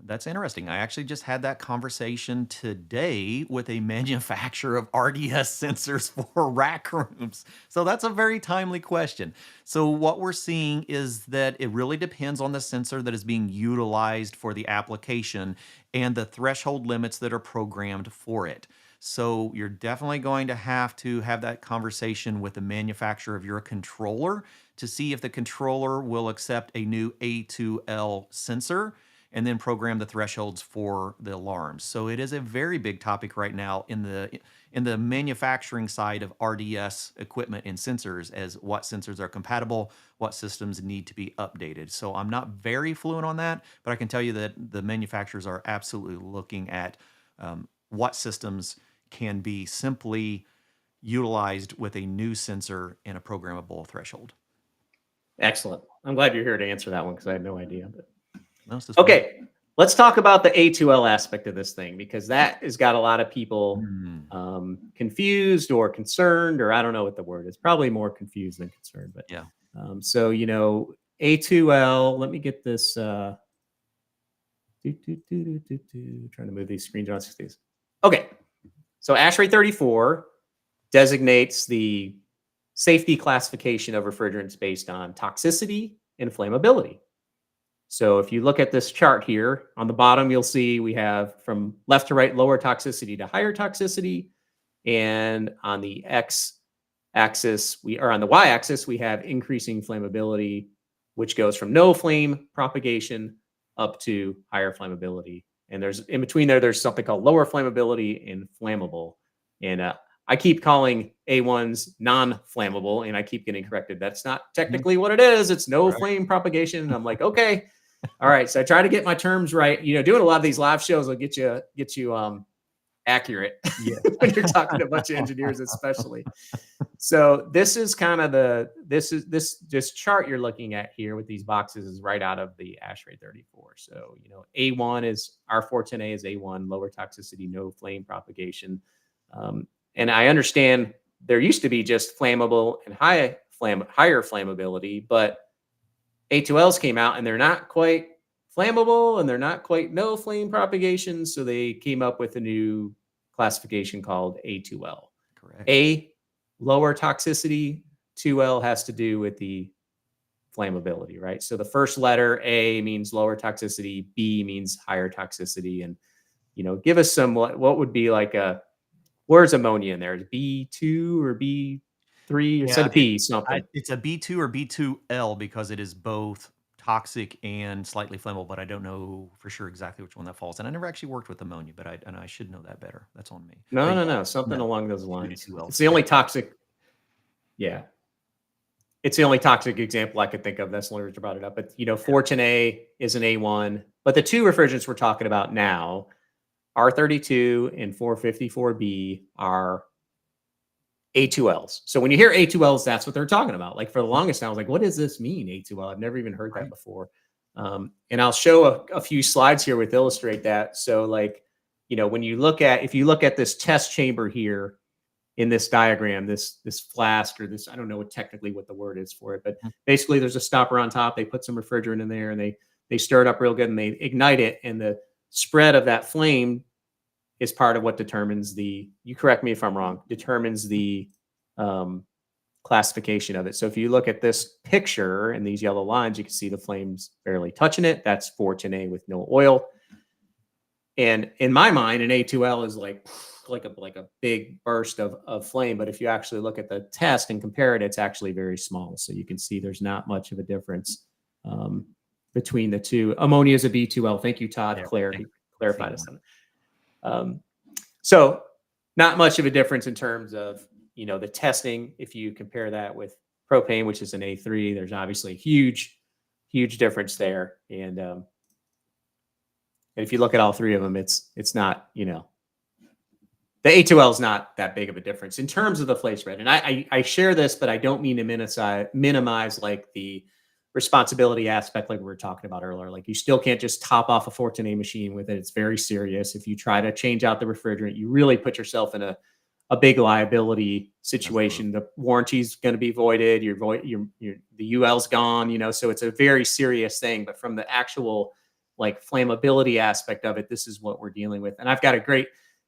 That's interesting. I actually just had that conversation today with a manufacturer of RDS sensors for rack rooms. So that's a very timely question. So what we're seeing is that it really depends on the sensor that is being utilized for the application and the threshold limits that are programmed for it. So you're definitely going to have that conversation with the manufacturer of your controller to see if the controller will accept a new A2L sensor and then program the thresholds for the alarms. So it is a very big topic right now in the manufacturing side of RDS equipment and sensors, as what sensors are compatible, what systems need to be updated. So I'm not very fluent on that, but I can tell you that the manufacturers are absolutely looking at what systems can be simply utilized with a new sensor and a programmable threshold. Excellent. I'm glad you're here to answer that one because I had no idea. But... No, okay, let's talk about the A2L aspect of this thing, because that has got a lot of people confused or concerned, or I don't know what the word is. Probably more confused than concerned. But yeah. So A2L. Let me get this. Trying to move these screens on. Okay, so ASHRAE 34 designates the safety classification of refrigerants based on toxicity and flammability. So if you look at this chart here, on the bottom, you'll see we have from left to right, lower toxicity to higher toxicity. And on the x-axis, on the y-axis, we have increasing flammability, which goes from no flame propagation up to higher flammability. And in between there's something called lower flammability and flammable. And I keep calling A1s non-flammable, and I keep getting corrected. That's not technically what it is. It's no flame propagation. And I'm like, okay. All right. So I try to get my terms right. Doing a lot of these live shows will get you accurate when you're talking to a bunch of engineers, especially. So this is kind of this chart you're looking at here with these boxes is right out of the ASHRAE 34. So, A1 is R410A is A1, lower toxicity, no flame propagation. And I understand there used to be just flammable and higher flammability, but A2Ls came out and they're not quite flammable and they're not quite no flame propagation. So they came up with a new classification called A2L. Correct. A, lower toxicity, 2L has to do with the flammability, right? So the first letter A means lower toxicity, B means higher toxicity. And, give us some, what would be like where's ammonia in there? Is B2 or B3 or instead of B something? It's a B2 or B2L because it is both toxic and slightly flammable, but I don't know for sure exactly which one that falls. And I never actually worked with ammonia, but I should know that better. That's on me. No. Something along those lines. It's the only toxic. Yeah. It's the only toxic example I could think of. That's the only reason I brought it up. But, 410A is an A1. But the two refrigerants we're talking about now, R32 and 454B, are A2Ls. So when you hear A2Ls, that's what they're talking about. Like for the longest time, I was like, what does this mean, A2L? I've never even heard that before. And I'll show a few slides here with illustrate that. So like when if you look at this test chamber here in this diagram, this flask or this, I don't know technically what the word is for it, but basically there's a stopper on top. They put some refrigerant in there and they stir it up real good and they ignite it. And the spread of that flame is part of what determines you correct me if I'm wrong, determines the classification of it. So if you look at this picture and these yellow lines, you can see the flames barely touching it. That's R410A with no oil. And in my mind, an A2L is like a big burst of flame. But if you actually look at the test and compare it, it's actually very small. So you can see there's not much of a difference between the two. Ammonia is a B2L. Thank you, Todd. He clarified us on it. So not much of a difference in terms of, the testing. If you compare that with propane, which is an A3, there's obviously a huge difference there. And if you look at all three of them, it's not, the A2L is not that big of a difference in terms of the flame spread. And I share this, but I don't mean to minimize like the responsibility aspect like we were talking about earlier. Like you still can't just top off a R410A machine with it. It's very serious. If you try to change out the refrigerant, you really put yourself in a big liability situation. Absolutely. The warranty's going to be voided. The UL's gone, so it's a very serious thing. But from the actual like flammability aspect of it, this is what we're dealing with. And I've got a great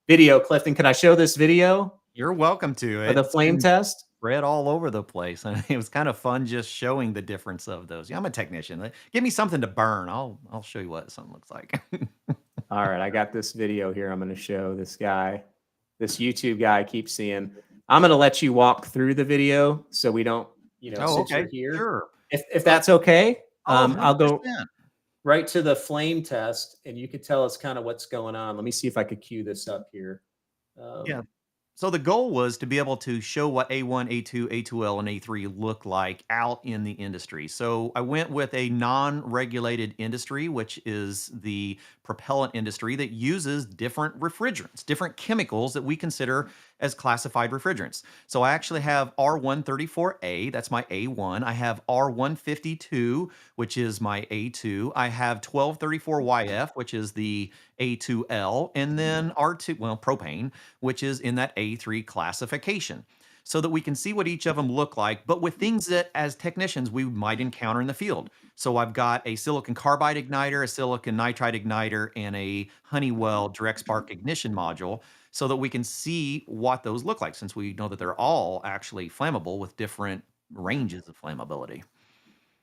video, Clifton. Could I show this video? You're welcome to. For the flame test? Spread all over the place. And it was kind of fun just showing the difference of those. Yeah, I'm a technician. Give me something to burn. I'll show you what something looks like. All right, I got this video here. I'm going to show this guy. This YouTube guy I keep seeing. I'm going to let you walk through the video so we don't, sit here. Sure. If that's okay, I'll go 100%. Right to the flame test, and you could tell us kind of what's going on. Let me see if I could cue this up here. Yeah. So the goal was to be able to show what A1, A2, A2L, and A3 look like out in the industry. So I went with a non-regulated industry, which is the propellant industry that uses different refrigerants, different chemicals that we consider as classified refrigerants. So I actually have R134A, that's my A1. I have R152, which is my A2. I have 1234YF, which is the A2L, and then propane, which is in that A3 classification, so that we can see what each of them look like, but with things that as technicians we might encounter in the field. So I've got a silicon carbide igniter, a silicon nitride igniter, and a Honeywell direct spark ignition module, so that we can see what those look like, since we know that they're all actually flammable with different ranges of flammability.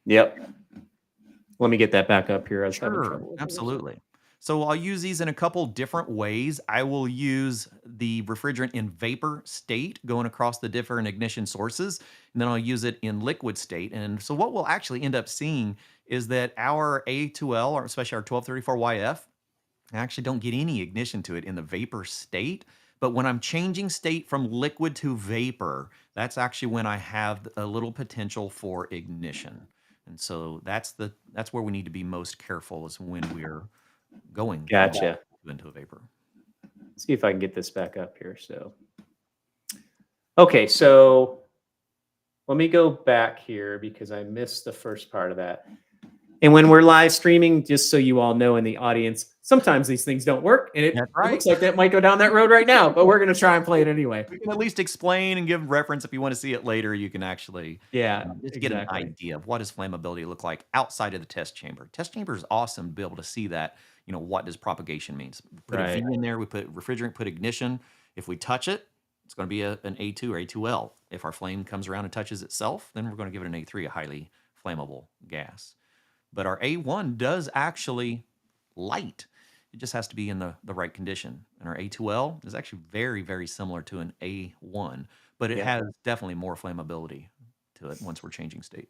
Yep. Let me get that back up here. Sure, absolutely. So I'll use these in a couple different ways. I will use the refrigerant in vapor state going across the different ignition sources, and then I'll use it in liquid state. And so what we'll actually end up seeing is that our A2L, or especially our 1234YF, I actually don't get any ignition to it in the vapor state. But when I'm changing state from liquid to vapor, that's actually when I have a little potential for ignition. And so that's where we need to be most careful, is when we're going into a vapor. Let's see if I can get this back up here. So, okay, so let me go back here because I missed the first part of that. And when we're live streaming, just so you all know in the audience, sometimes these things don't work, and it looks like that might go down that road right now, but we're going to try and play it anyway. We can at least explain and give reference. If you want to see it later, you can actually just get an idea of what does flammability look like outside of the test chamber. Test chamber is awesome to be able to see that, what does propagation means. Put a V in there, we put refrigerant, put ignition. If we touch it, it's going to be an A2 or A2L. If our flame comes around and touches itself, then we're going to give it an A3, a highly flammable gas. But our A1 does actually light. It just has to be in the right condition. And our A2L is actually very, very similar to an A1, but it has definitely more flammability to it once we're changing state.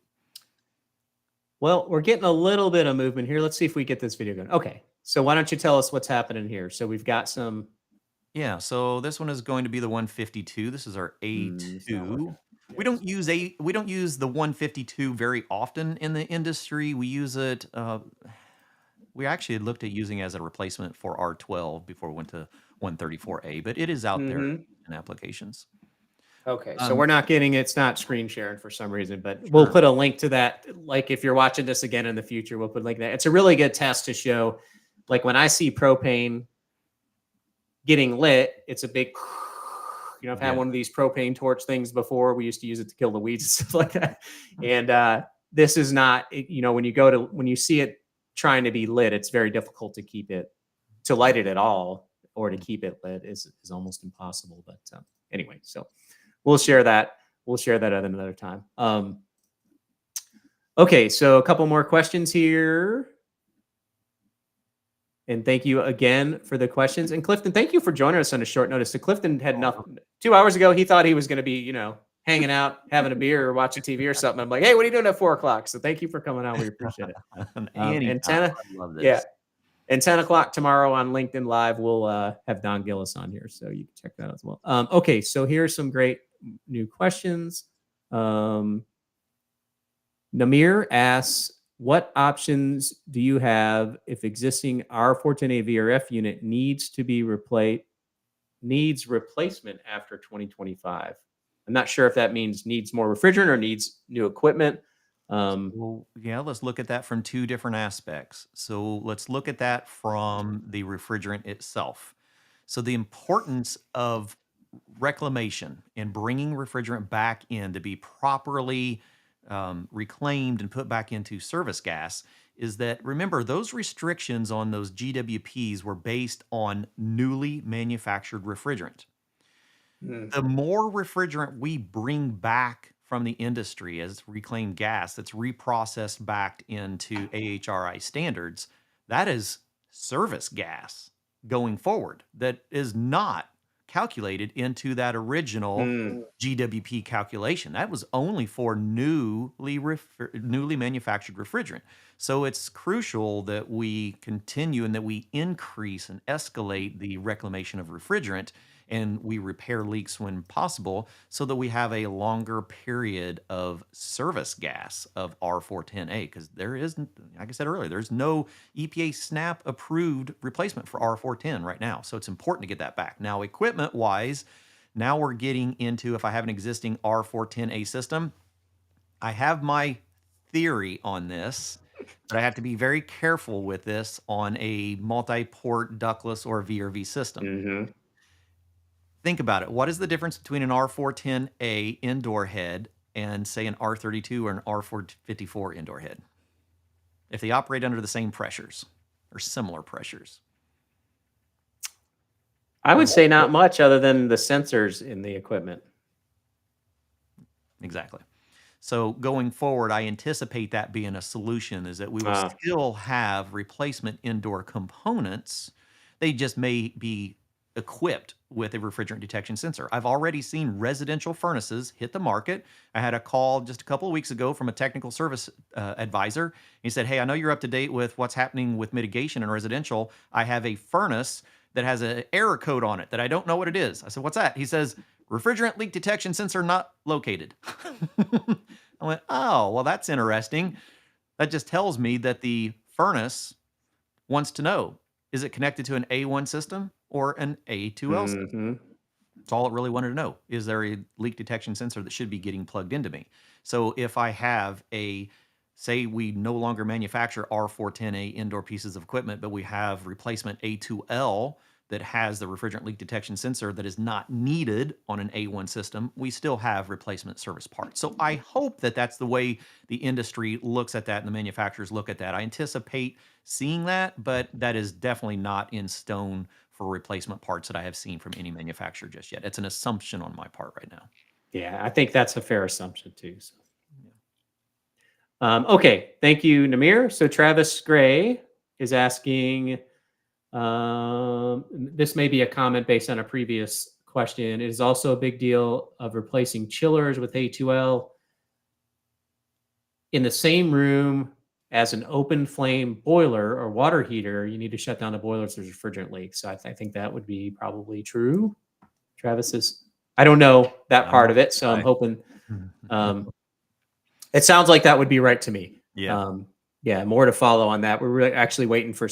Well, we're getting a little bit of movement here. Let's see if we get this video going. Okay, so why don't you tell us what's happening here? So we've got some... Yeah, so this one is going to be the 152. This is our A2. We don't use the 152 very often in the industry. We use it. We actually had looked at using it as a replacement for R12 before we went to 134A, but it is out there in applications. Okay, so we're not getting it's not screen sharing for some reason, but we'll put a link to that. Like if you're watching this again in the future, we'll put a link to that. It's a really good test to show. Like when I see propane, getting lit, it's a big, I've had Yeah. one of these propane torch things before. We used to use it to kill the weeds and stuff like that. And this is not, when you see it trying to be lit, it's very difficult to light it at all, or to keep it lit is almost impossible. But anyway, so we'll share that. We'll share that at another time. Okay, so a couple more questions here. And thank you again for the questions. And Clifton, thank you for joining us on a short notice. So Clifton had nothing 2 hours ago. He thought he was going to be, hanging out, having a beer or watching TV or something. I'm like, hey, what are you doing at 4 o'clock? So thank you for coming on. We appreciate it. And 10, I love this. yeah, and 10 o'clock tomorrow on LinkedIn Live, we'll have Don Gillis on here, so you can check that out as well. Okay, so here's some great new questions. Namir asks, what options do you have if existing R410A VRF unit needs replacement after 2025? I'm not sure if that means needs more refrigerant or needs new equipment. Well, yeah, let's look at that from two different aspects. So let's look at that from the refrigerant itself. So the importance of reclamation and bringing refrigerant back in to be properly reclaimed and put back into service gas is that, remember, those restrictions on those GWPs were based on newly manufactured refrigerant. The more refrigerant we bring back from the industry as reclaimed gas that's reprocessed back into AHRI standards, that is service gas going forward that is not calculated into that original GWP calculation. That was only for newly manufactured refrigerant. So it's crucial that we continue and that we increase and escalate the reclamation of refrigerant, and we repair leaks when possible, so that we have a longer period of service gas of R410A, because there isn't, like I said earlier, there's no EPA SNAP approved replacement for R410 right now. So it's important to get that back. Now, equipment wise, now we're getting into, if I have an existing R410A system, I have my theory on this, but I have to be very careful with this on a multi-port ductless or VRV system. Think about it. What is the difference between an R410A indoor head and, say, an R32 or an R454 indoor head, if they operate under the same pressures or similar pressures? I would say not much, other than the sensors in the equipment. Exactly. So going forward, I anticipate that being a solution, is that we will still have replacement indoor components. They just may be equipped with a refrigerant detection sensor. I've already seen residential furnaces hit the market. I had a call just a couple of weeks ago from a technical service advisor. He said, hey, I know you're up to date with what's happening with mitigation in residential. I have a furnace that has an error code on it that I don't know what it is. I said, what's that? He says, refrigerant leak detection sensor not located. I went, oh, well, that's interesting. That just tells me that the furnace wants to know, is it connected to an A1 system or an A2L system? That's all it really wanted to know. Is there a leak detection sensor that should be getting plugged into me? So if I have say we no longer manufacture R410A indoor pieces of equipment, but we have replacement A2L that has the refrigerant leak detection sensor that is not needed on an A1 system, we still have replacement service parts. So I hope that that's the way the industry looks at that and the manufacturers look at that. I anticipate seeing that, but that is definitely not in stone for replacement parts that I have seen from any manufacturer just yet. It's an assumption on my part right now. Yeah, I think that's a fair assumption too. So. Okay, thank you, Namir. So Travis Gray is asking, this may be a comment based on a previous question. It is also a big deal of replacing chillers with A2L in the same room as an open flame boiler or water heater. You need to shut down the boiler if there's refrigerant leaks. So I think that would be probably true. Travis is, I don't know that part of it, so I'm hoping. It sounds like that would be right to me. Yeah. Yeah, more to follow on that. We're really actually waiting for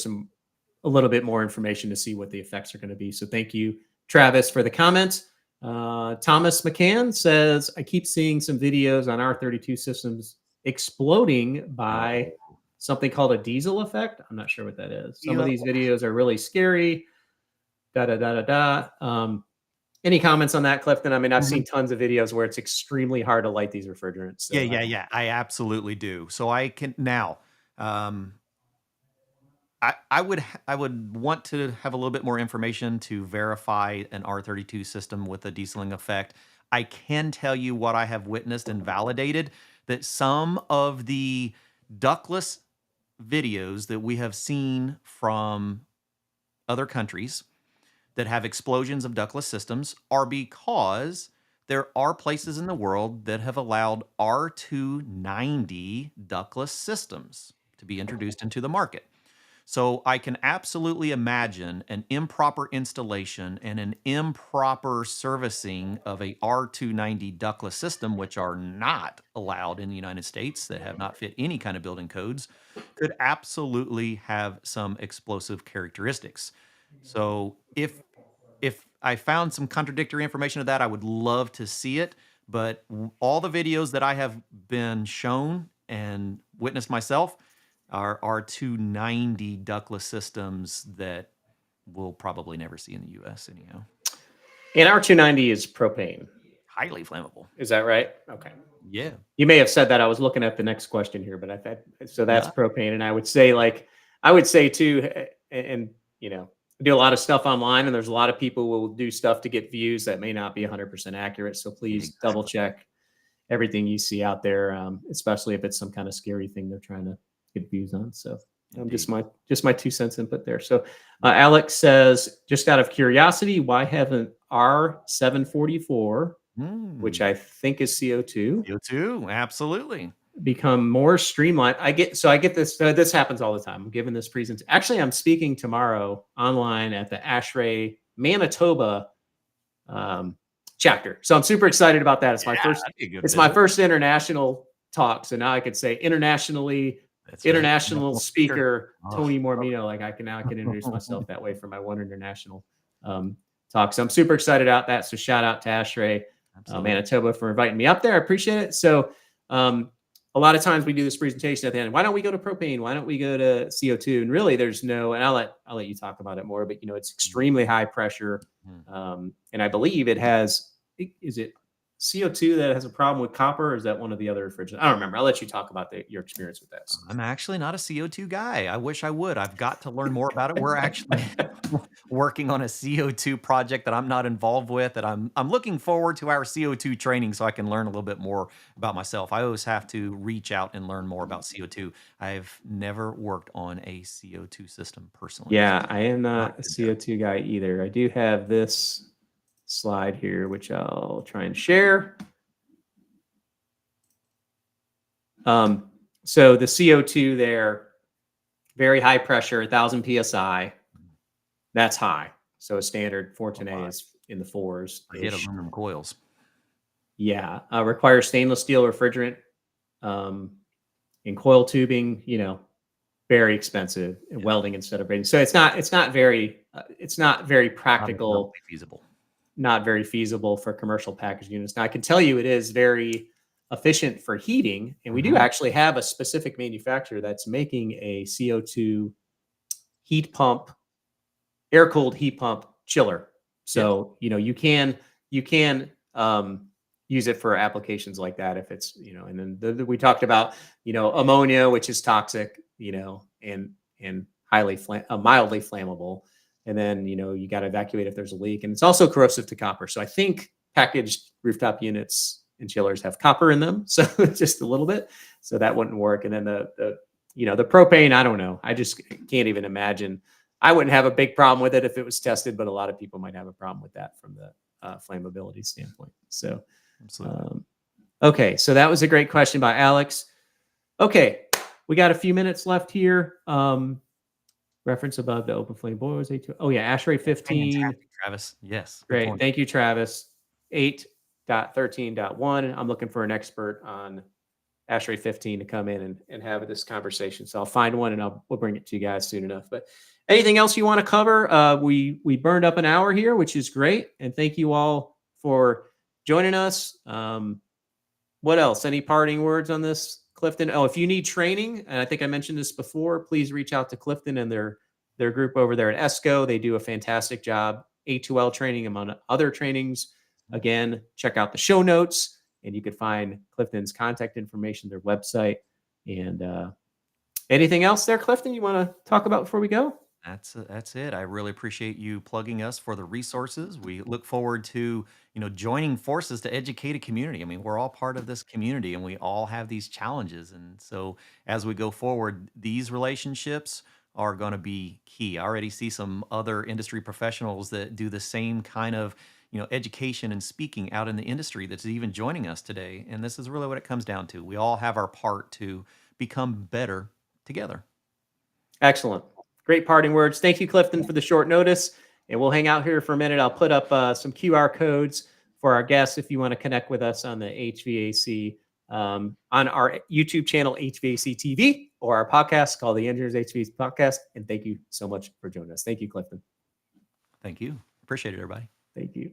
a little bit more information to see what the effects are going to be. So thank you, Travis, for the comments. Thomas McCann says, I keep seeing some videos on R32 systems exploding by something called a diesel effect. I'm not sure what that is. Some of these videos are really scary. Any comments on that, Clifton? I mean, I've seen tons of videos where it's extremely hard to light these refrigerants. So Yeah. I absolutely do. So I can now. I would want to have a little bit more information to verify an R32 system with a dieseling effect. I can tell you what I have witnessed and validated, that some of the ductless videos that we have seen from other countries that have explosions of ductless systems are because there are places in the world that have allowed R290 ductless systems to be introduced into the market. So I can absolutely imagine an improper installation and an improper servicing of a R290 ductless system, which are not allowed in the United States, that have not fit any kind of building codes, could absolutely have some explosive characteristics. So if I found some contradictory information of that, I would love to see it. But all the videos that I have been shown and witnessed myself are R290 ductless systems that we'll probably never see in the US anyhow. And R290 is propane. Highly flammable. Is that right? Okay. Yeah. You may have said that. I was looking at the next question here, but I thought so. That's Yeah. propane, and I would say too, and I do a lot of stuff online, and there's a lot of people who will do stuff to get views that may not be 100% accurate. So please double check everything you see out there, especially if it's some kind of scary thing they're trying to get views on. So just my 2 cents input there. So Alex says, just out of curiosity, why haven't R744, which I think is CO2, CO2, absolutely, become more streamlined? I get this. This happens all the time. I'm giving this presentation. Actually, I'm speaking tomorrow online at the ASHRAE Manitoba chapter. So I'm super excited about that. It's my first. It's my first international talk. So now I could say international speaker Tony Mormino. I can introduce myself that way for my one international talk. So I'm super excited about that. So shout out to ASHRAE Manitoba for inviting me up there. I appreciate it. So a lot of times we do this presentation at the end. Why don't we go to propane? Why don't we go to CO2? And really, there's no. And I'll let you talk about it more. But it's extremely high pressure, and I believe it has. Is it CO2 that has a problem with copper, or is that one of the other refrigerants? I don't remember. I'll let you talk about your experience with that. I'm actually not a CO2 guy. I wish I would. I've got to learn more about it. We're actually working on a CO2 project that I'm not involved with, that I'm looking forward to our CO2 training so I can learn a little bit more about myself. I always have to reach out and learn more about CO2. I've never worked on a CO2 system personally. Yeah, I am not a CO2 guy either. I do have this slide here, which I'll try and share. So the CO2 there, very high pressure, 1,000 PSI. That's high. So a standard R410A is in the 4s. I hit aluminum coils. Yeah. Requires stainless steel refrigerant in coil tubing, very expensive, and welding instead of braiding. So it's not very practical. Not very feasible for commercial package units. Now I can tell you it is very efficient for heating, and we do actually have a specific manufacturer that's making a CO2 heat pump, air-cooled heat pump chiller. So you can use it for applications like that if it's And then we talked about ammonia, which is toxic, and mildly flammable. And then, you got to evacuate if there's a leak. And it's also corrosive to copper. So I think packaged rooftop units and chillers have copper in them. So just a little bit. So that wouldn't work. And then the propane, I don't know. I just can't even imagine. I wouldn't have a big problem with it if it was tested, but a lot of people might have a problem with that from the flammability standpoint. So, absolutely. Okay. So that was a great question by Alex. Okay. We got a few minutes left here. Reference above the open flame boilers. Oh yeah, ASHRAE 15. Travis, yes. Great, thank you, Travis. 8.13.1. I'm looking for an expert on ASHRAE 15 to come in and have this conversation. So I'll find one and we'll bring it to you guys soon enough. But anything else you want to cover? We burned up an hour here, which is great, and thank you all for joining us. What else? Any parting words on this, Clifton? Oh, if you need training, and I think I mentioned this before, please reach out to Clifton and their their group over there at ESCO. They do a fantastic job. A2L training, among other trainings. Again, check out the show notes, and you could find Clifton's contact information, their website. And anything else there, Clifton, you want to talk about before we go? That's it. I really appreciate you plugging us for the resources. We look forward to, joining forces to educate a community. I mean, we're all part of this community and we all have these challenges. And so as we go forward, these relationships are going to be key. I already see some other industry professionals that do the same kind of, education and speaking out in the industry that's even joining us today. And this is really what it comes down to. We all have our part to become better together. Excellent. Great parting words. Thank you, Clifton, for the short notice. And we'll hang out here for a minute. I'll put up some QR codes for our guests if you want to connect with us on the HVAC, on our YouTube channel, HVAC TV, or our podcast called the Engineers HVAC Podcast. And thank you so much for joining us. Thank you, Clifton. Thank you. Appreciate it, everybody. Thank you.